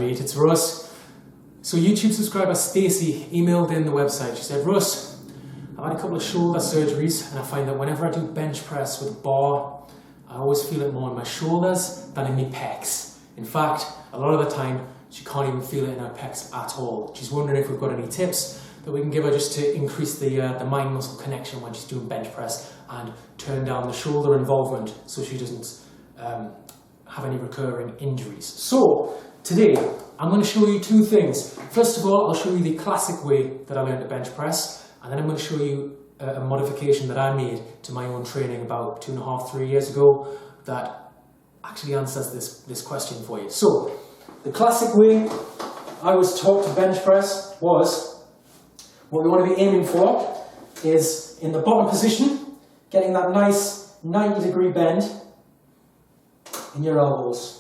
mate, it's Russ. So YouTube subscriber Stacey emailed in the website. She said, Russ, I've had a couple of shoulder surgeries and I find that whenever I do bench press with a bar, I always feel it more in my shoulders than in my pecs. In fact, a lot of the time, she can't even feel it in her pecs at all. She's wondering if we've got any tips that we can give her just to increase the mind muscle connection when she's doing bench press and turn down the shoulder involvement so she doesn't have any recurring injuries. So today I'm going to show you two things. First of all, I'll show you the classic way that I learned to bench press, and then I'm going to show you a modification that I made to my own training about 2.5, 3 years ago that actually answers this question for you. So the classic way I was taught to bench press was, what we want to be aiming for is in the bottom position, getting that nice 90-degree bend in your elbows.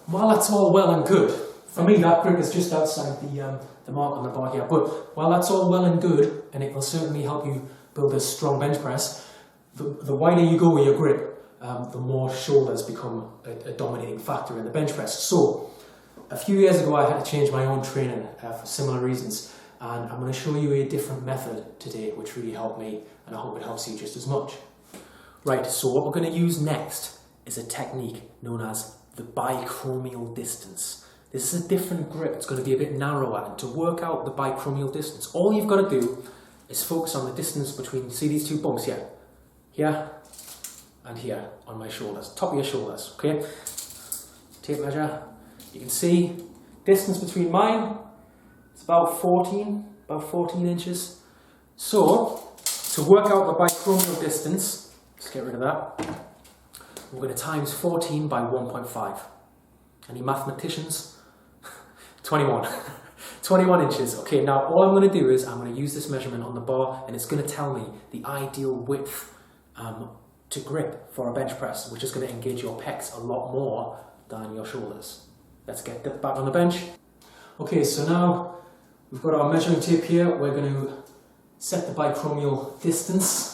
While that's all well and good, for me that grip is just outside the mark on the bar here, but while that's all well and good, and it will certainly help you build a strong bench press, the wider you go with your grip, the more shoulders become a dominating factor in the bench press. So a few years ago I had to change my own training for similar reasons, and I'm going to show you a different method today which really helped me, and I hope it helps you just as much. Right, so what we're going to use next is a technique known as the bicromial distance. This is a different grip, it's going to be a bit narrower, and to work out the bicromial distance, all you've got to do is focus on the distance between, see these two bumps here? Here and here on my shoulders, top of your shoulders, okay? Tape measure. You can see distance between mine, it's about 14 inches. So, to work out the bicromial distance, let's get rid of that. We're going to times 14 by 1.5. Any mathematicians? 21. 21 inches. Okay, now all I'm going to do is I'm going to use this measurement on the bar, and it's going to tell me the ideal width to grip for a bench press, which is going to engage your pecs a lot more than your shoulders. Let's get back on the bench. Okay, so now we've got our measuring tape here. We're going to set the bicromial distance.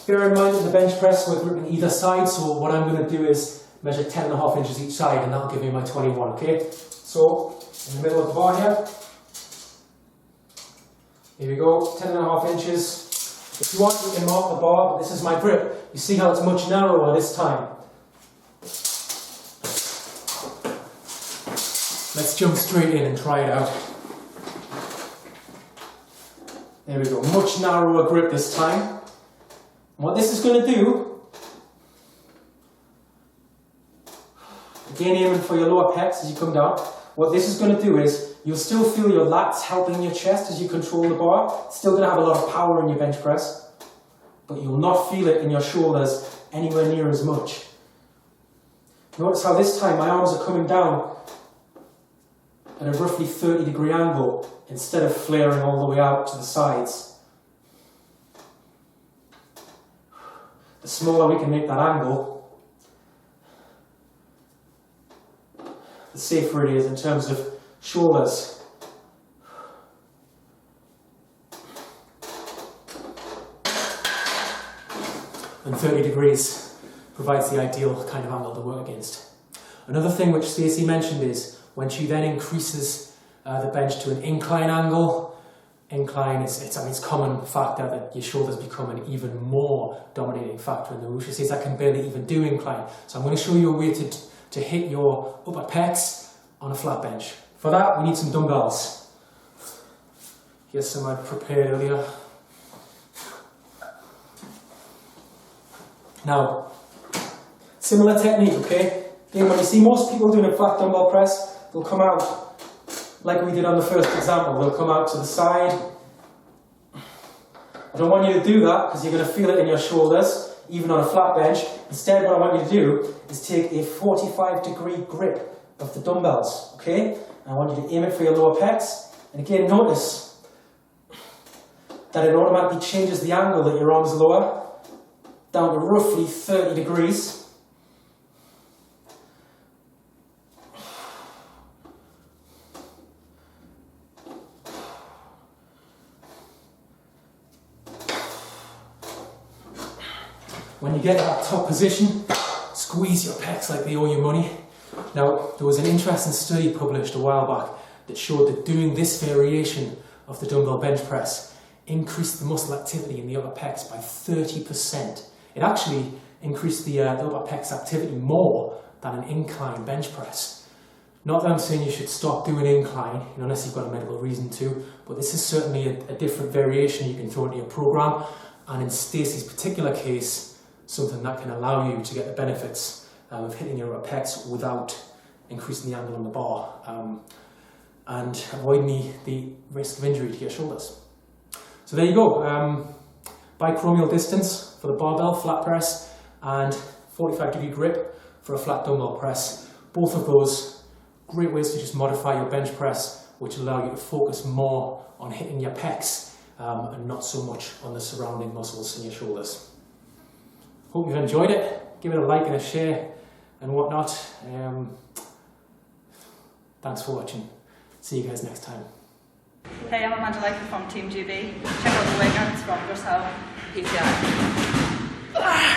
Bear in mind that the bench press we're gripping either side, so what I'm going to do is measure 10.5 inches each side, and that'll give me my 21, okay? So, in the middle of the bar here we go, 10.5 inches. If you want, you can mark the bar, but this is my grip. You see how it's much narrower this time. Let's jump straight in and try it out. There we go, much narrower grip this time. What this is going to do, again aiming for your lower pecs as you come down, what this is going to do is you'll still feel your lats helping your chest as you control the bar. It's still going to have a lot of power in your bench press, but you'll not feel it in your shoulders anywhere near as much. Notice how this time my arms are coming down at a roughly 30-degree angle instead of flaring all the way out to the sides. The smaller we can make that angle, the safer it is in terms of shoulders. And 30 degrees provides the ideal kind of angle to work against. Another thing which Stacey mentioned is when she then increases the bench to an incline angle. Incline, it's a common factor that your shoulders become an even more dominating factor in the movement. She says I can barely even do incline. So I'm going to show you a way to hit your upper pecs on a flat bench. For that, we need some dumbbells. Here's some I prepared earlier. Now, similar technique, okay? Again, when you see most people doing a flat dumbbell press, they'll come out like we did on the first example. They'll come out to the side. I don't want you to do that because you're going to feel it in your shoulders, even on a flat bench. Instead, what I want you to do is take a 45-degree grip of the dumbbells, okay? And I want you to aim it for your lower pecs. And again, notice that it automatically changes the angle that your arms lower down to roughly 30 degrees. when you get to that top position, squeeze your pecs like they owe you money. Now, there was an interesting study published a while back that showed that doing this variation of the dumbbell bench press increased the muscle activity in the upper pecs by 30%. It actually increased the upper pecs activity more than an incline bench press. Not that I'm saying you should stop doing incline, unless you've got a medical reason to, but this is certainly a different variation you can throw into your program, and in Stacey's particular case, something that can allow you to get the benefits of hitting your upper pecs without increasing the angle on the bar and avoiding the risk of injury to your shoulders. So there you go, bicromial distance for the barbell flat press and 45-degree grip for a flat dumbbell press. Both of those great ways to just modify your bench press, which allow you to focus more on hitting your pecs and not so much on the surrounding muscles in your shoulders. Hope you've enjoyed it. Give it a like and a share and whatnot. Thanks for watching. See you guys next time. Hey, I'm Amanda Laker from Team GB. Check out the workouts from yourself. PTI.